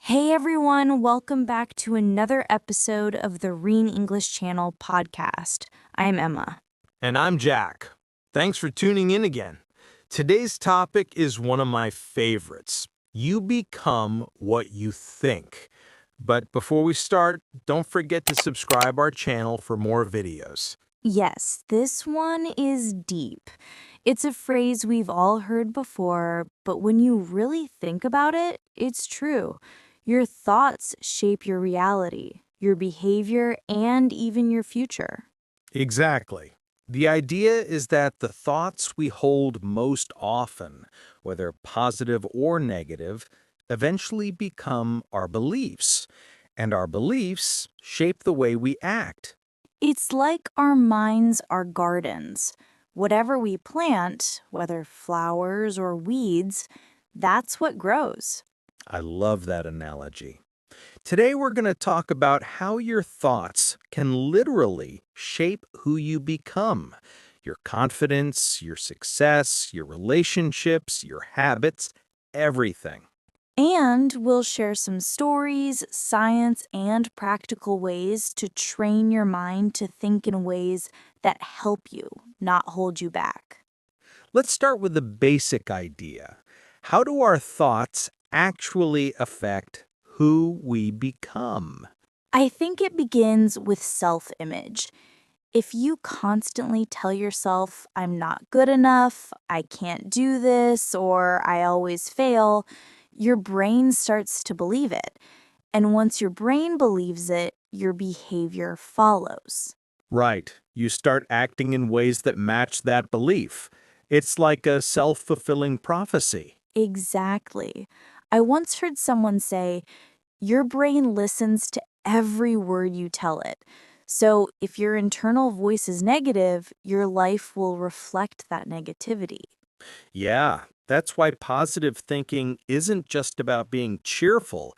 Hey everyone, welcome back to another episode of the Reen English Channel podcast. I'm Emma. And I'm Jack. Thanks for tuning in again. Today's topic is one of my favorites. You become what you think. But before we start, don't forget to subscribe our channel for more videos. Yes, this one is deep. It's a phrase we've all heard before, but when you really think about it, it's true. Your thoughts shape your reality, your behavior, and even your future. Exactly. The idea is that the thoughts we hold most often, whether positive or negative, eventually become our beliefs, and our beliefs shape the way we act. It's like our minds are gardens. Whatever we plant, whether flowers or weeds, that's what grows. I love that analogy. Today, we're going to talk about how your thoughts can literally shape who you become. Your confidence, your success, your relationships, your habits, everything. And we'll share some stories, science, and practical ways to train your mind to think in ways that help you, not hold you back. Let's start with the basic idea. How do our thoughts actually affect who we become? I think it begins with self image. If you constantly tell yourself, I'm not good enough, I can't do this, or I always fail, your brain starts to believe it. And once your brain believes it, your behavior follows. Right. You start acting in ways that match that belief. It's like a self-fulfilling prophecy. Exactly. I once heard someone say, your brain listens to every word you tell it. So if your internal voice is negative, your life will reflect that negativity. Yeah, that's why positive thinking isn't just about being cheerful.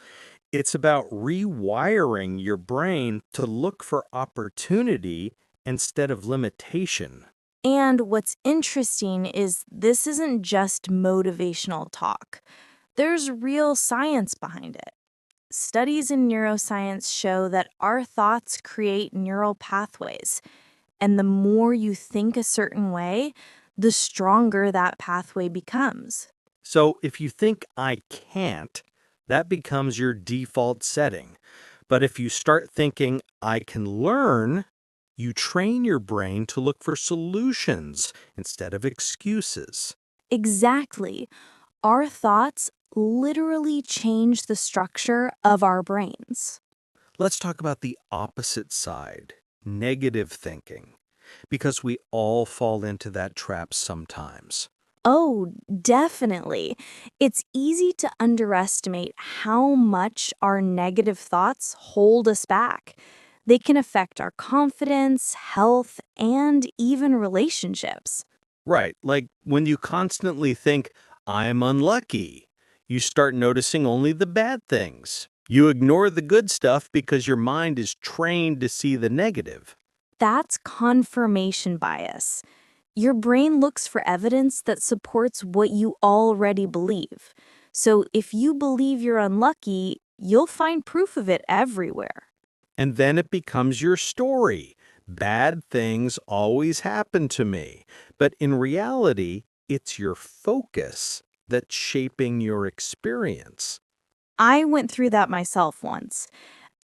It's about rewiring your brain to look for opportunity instead of limitation. And what's interesting is this isn't just motivational talk. There's real science behind it. Studies in neuroscience show that our thoughts create neural pathways, and the more you think a certain way, the stronger that pathway becomes. So if you think I can't, that becomes your default setting. But if you start thinking I can learn, you train your brain to look for solutions instead of excuses. Exactly. Our thoughts literally change the structure of our brains. Let's talk about the opposite side, negative thinking, because we all fall into that trap sometimes. Oh, definitely. It's easy to underestimate how much our negative thoughts hold us back. They can affect our confidence, health, and even relationships. Right, like when you constantly think, I'm unlucky, you start noticing only the bad things. You ignore the good stuff because your mind is trained to see the negative. That's confirmation bias. Your brain looks for evidence that supports what you already believe. So if you believe you're unlucky, you'll find proof of it everywhere. And then it becomes your story. Bad things always happen to me. But in reality, it's your focus that's shaping your experience. I went through that myself once.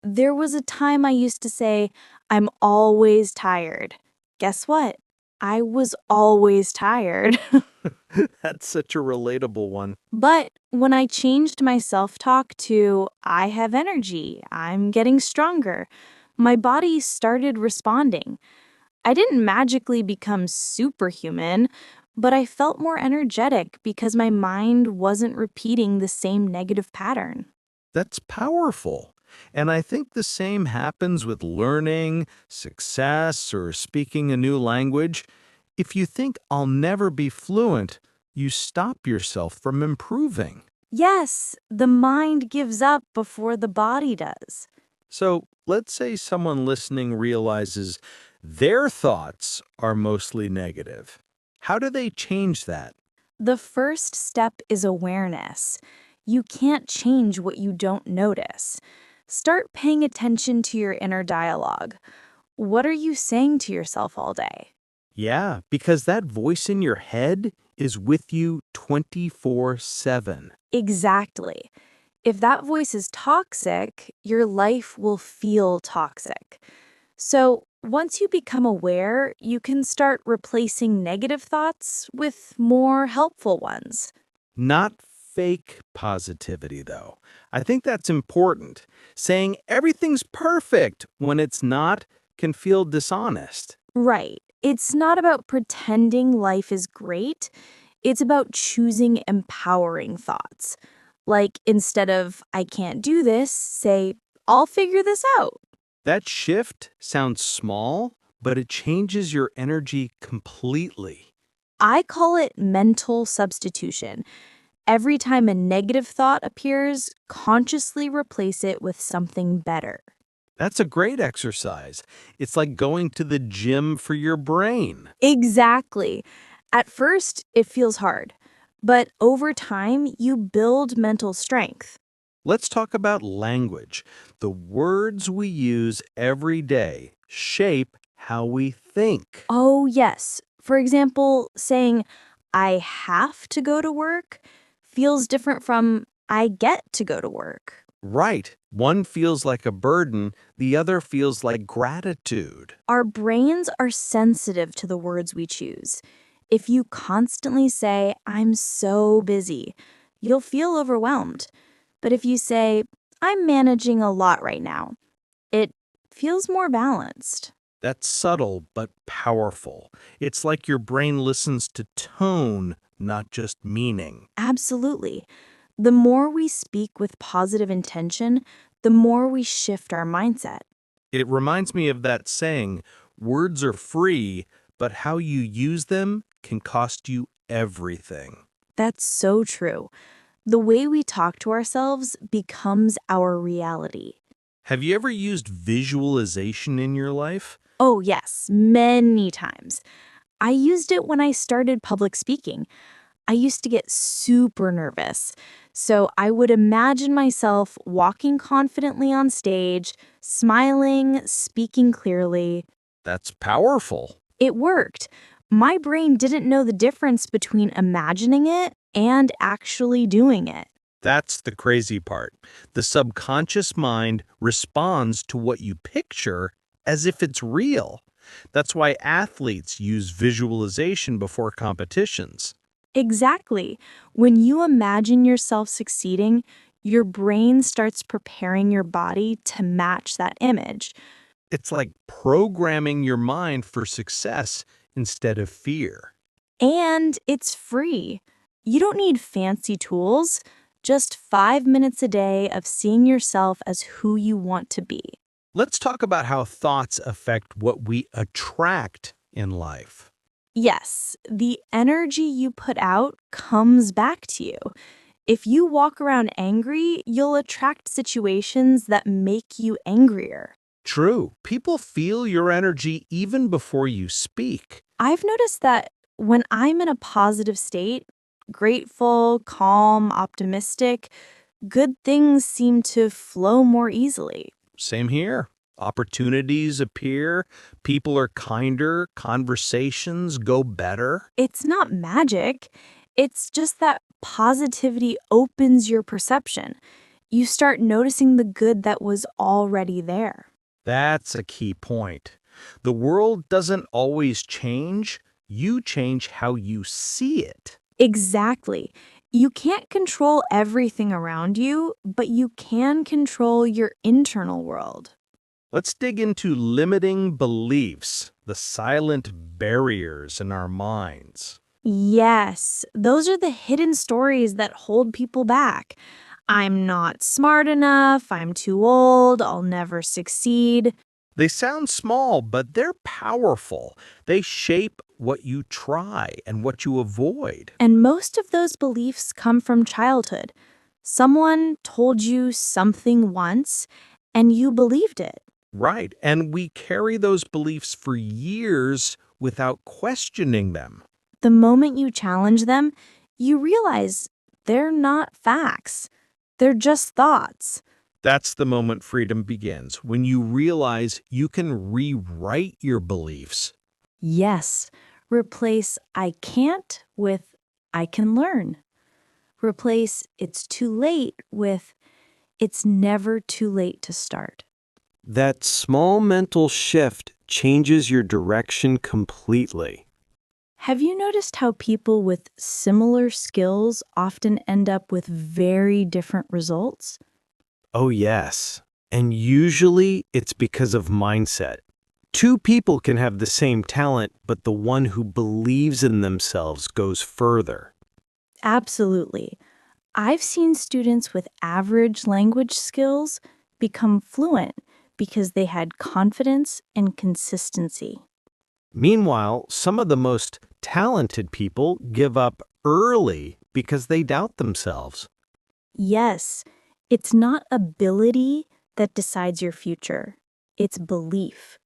There was a time I used to say, I'm always tired. Guess what? I was always tired. That's such a relatable one. But when I changed my self talk to, I have energy, I'm getting stronger, my body started responding. I didn't magically become superhuman, but I felt more energetic because my mind wasn't repeating the same negative pattern. That's powerful. And I think the same happens with learning, success, or speaking a new language. If you think I'll never be fluent, you stop yourself from improving. Yes, the mind gives up before the body does. So let's say someone listening realizes their thoughts are mostly negative. How do they change that? The first step is awareness. You can't change what you don't notice. Start paying attention to your inner dialogue. What are you saying to yourself all day? Yeah, because that voice in your head is with you 24/7. Exactly. If that voice is toxic, your life will feel toxic. So, once you become aware, you can start replacing negative thoughts with more helpful ones. Not fake positivity, though. I think that's important. Saying everything's perfect when it's not can feel dishonest. Right. It's not about pretending life is great, it's about choosing empowering thoughts. Like instead of, I can't do this, say, I'll figure this out. That shift sounds small, but it changes your energy completely. I call it mental substitution. Every time a negative thought appears, consciously replace it with something better. That's a great exercise. It's like going to the gym for your brain. Exactly. At first, it feels hard, but over time, you build mental strength. Let's talk about language. The words we use every day shape how we think. Oh, yes. For example, saying, I have to go to work feels different from, I get to go to work. Right. One feels like a burden, the other feels like gratitude. Our brains are sensitive to the words we choose. If you constantly say, I'm so busy, you'll feel overwhelmed. But if you say, I'm managing a lot right now, it feels more balanced. That's subtle but powerful. It's like your brain listens to tone, not just meaning. Absolutely. The more we speak with positive intention, the more we shift our mindset. It reminds me of that saying, words are free, but how you use them can cost you everything. That's so true. The way we talk to ourselves becomes our reality. Have you ever used visualization in your life? Oh, yes, many times. I used it when I started public speaking. I used to get super nervous. So I would imagine myself walking confidently on stage, smiling, speaking clearly. That's powerful. It worked. My brain didn't know the difference between imagining it and actually doing it. That's the crazy part. The subconscious mind responds to what you picture as if it's real. That's why athletes use visualization before competitions. Exactly. When you imagine yourself succeeding, your brain starts preparing your body to match that image. It's like programming your mind for success instead of fear. And it's free. You don't need fancy tools, just 5 minutes a day of seeing yourself as who you want to be. Let's talk about how thoughts affect what we attract in life. Yes, the energy you put out comes back to you. If you walk around angry, you'll attract situations that make you angrier. True, people feel your energy even before you speak. I've noticed that when I'm in a positive state, grateful, calm, optimistic, good things seem to flow more easily. Same here. Opportunities appear, people are kinder, conversations go better. It's not magic, it's just that positivity opens your perception. You start noticing the good that was already there. That's a key point. The world doesn't always change, you change how you see it. Exactly. You can't control everything around you, but you can control your internal world. Let's dig into limiting beliefs, the silent barriers in our minds. Yes, those are the hidden stories that hold people back. I'm not smart enough, I'm too old, I'll never succeed. They sound small, but they're powerful. They shape what you try and what you avoid. And most of those beliefs come from childhood. Someone told you something once, and you believed it. Right, and we carry those beliefs for years without questioning them. The moment you challenge them, you realize They're not facts. They're just thoughts. That's the moment freedom begins, when you realize you can rewrite your beliefs. Yes, replace I can't with I can learn. Replace it's too late with it's never too late to start. That small mental shift changes your direction completely. Have you noticed how people with similar skills often end up with very different results? Oh, yes. And usually it's because of mindset. Two people can have the same talent, but the one who believes in themselves goes further. Absolutely. I've seen students with average language skills become fluent because they had confidence and consistency. Meanwhile, some of the most talented people give up early because they doubt themselves. Yes, it's not ability that decides your future, it's belief.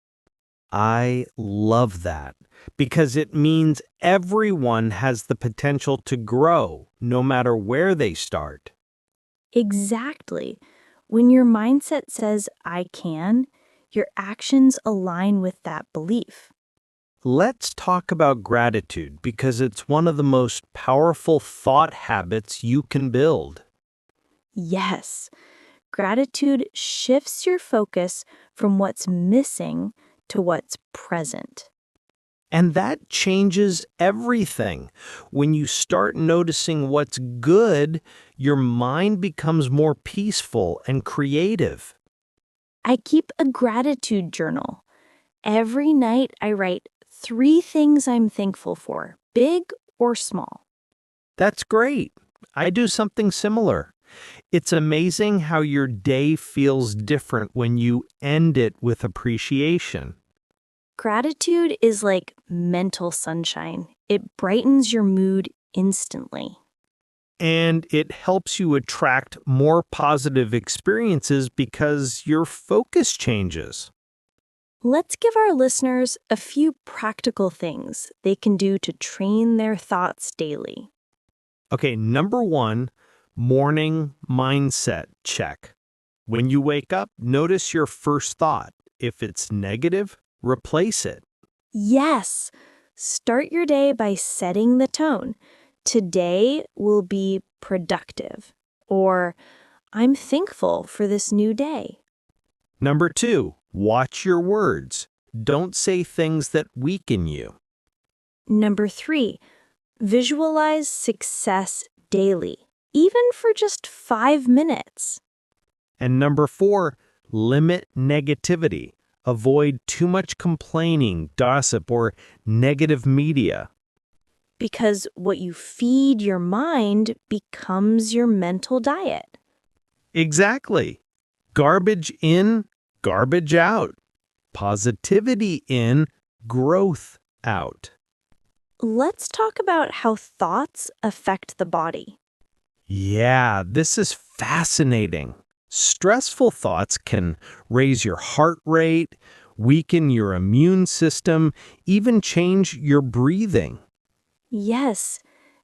I love that because it means everyone has the potential to grow no matter where they start. Exactly. When your mindset says, I can, your actions align with that belief. Let's talk about gratitude because it's one of the most powerful thought habits you can build. Yes, gratitude shifts your focus from what's missing to what's present. And that changes everything. When you start noticing what's good, your mind becomes more peaceful and creative. I keep a gratitude journal. Every night I write 3 things I'm thankful for, big or small. That's great. I do something similar. It's amazing how your day feels different when you end it with appreciation. Gratitude is like mental sunshine. It brightens your mood instantly. And it helps you attract more positive experiences because your focus changes. Let's give our listeners a few practical things they can do to train their thoughts daily. Okay, number one, morning mindset check. When you wake up, notice your first thought. If it's negative, replace it. Yes, start your day by setting the tone. Today will be productive, or I'm thankful for this new day. Number two, watch your words. Don't say things that weaken you. Number 3, visualize success daily, even for just 5 minutes. And number four, limit negativity. Avoid too much complaining, gossip, or negative media. Because what you feed your mind becomes your mental diet. Exactly. Garbage in, garbage out. Positivity in, growth out. Let's talk about how thoughts affect the body. Yeah, this is fascinating. Stressful thoughts can raise your heart rate, weaken your immune system, even change your breathing. Yes,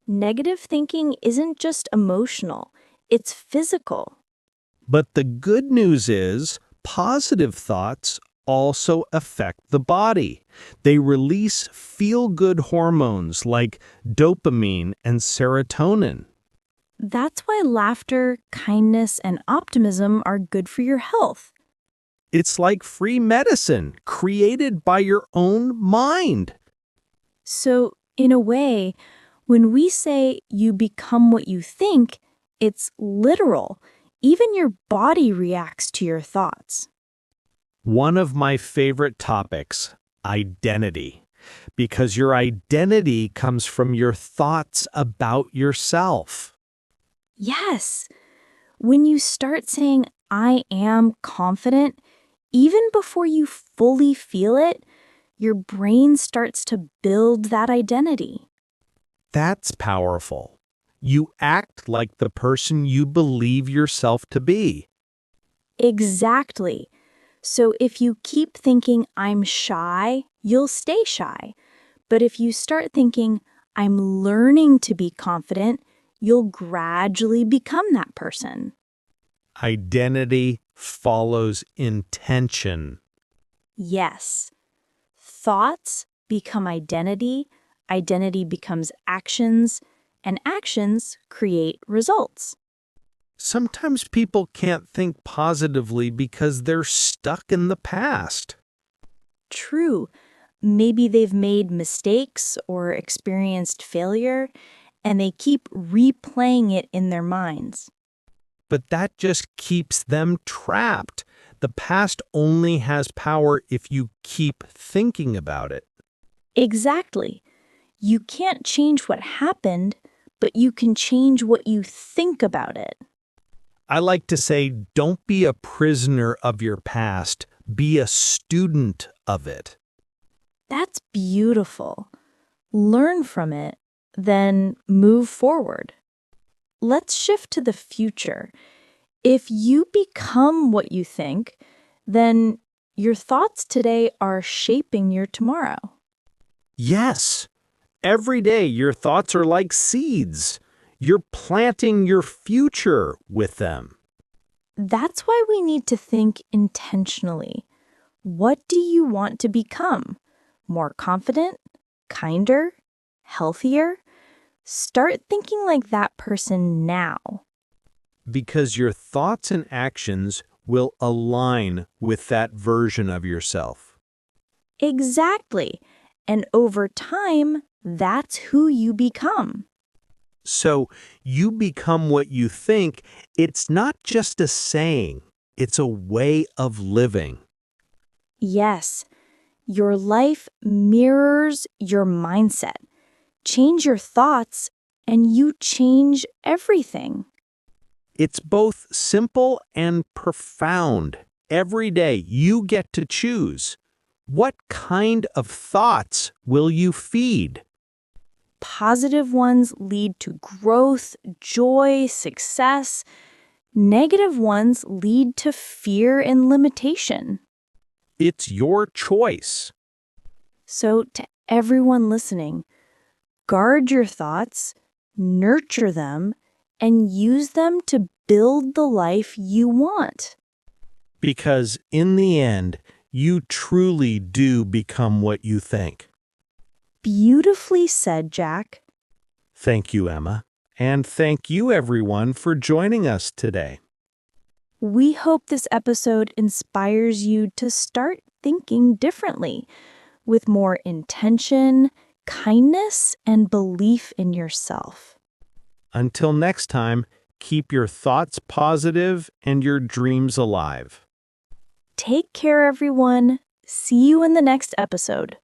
negative thinking isn't just emotional, it's physical. But the good news is, positive thoughts also affect the body. They release feel-good hormones like dopamine and serotonin. That's why laughter, kindness, and optimism are good for your health. It's like free medicine created by your own mind. So, in a way, when we say you become what you think, it's literal. Even your body reacts to your thoughts. One of my favorite topics, identity. Because your identity comes from your thoughts about yourself. Yes, when you start saying, I am confident, even before you fully feel it, your brain starts to build that identity. That's powerful. You act like the person you believe yourself to be. Exactly. So if you keep thinking, I'm shy, you'll stay shy. But if you start thinking, I'm learning to be confident, you'll gradually become that person. Identity follows intention. Yes. Thoughts become identity, identity becomes actions, and actions create results. Sometimes people can't think positively because they're stuck in the past. True. Maybe they've made mistakes or experienced failure, and they keep replaying it in their minds. But that just keeps them trapped. The past only has power if you keep thinking about it. Exactly. You can't change what happened, but you can change what you think about it. I like to say, don't be a prisoner of your past, be a student of it. That's beautiful. Learn from it, then move forward. Let's shift to the future. If you become what you think, then your thoughts today are shaping your tomorrow. Yes, every day your thoughts are like seeds. You're planting your future with them. That's why we need to think intentionally. What do you want to become? More confident? Kinder? Healthier? Start thinking like that person now. Because your thoughts and actions will align with that version of yourself. Exactly. And over time, that's who you become. So you become what you think. It's not just a saying, it's a way of living. Yes, your life mirrors your mindset. Change your thoughts, and you change everything. It's both simple and profound. Every day you get to choose. What kind of thoughts will you feed? Positive ones lead to growth, joy, success. Negative ones lead to fear and limitation. It's your choice. So, to everyone listening, guard your thoughts, nurture them, and use them to build the life you want. Because in the end, you truly do become what you think. Beautifully said, Jack. Thank you, Emma. And thank you, everyone, for joining us today. We hope this episode inspires you to start thinking differently with more intention, kindness, and belief in yourself. Until next time, keep your thoughts positive and your dreams alive. Take care, everyone. See you in the next episode.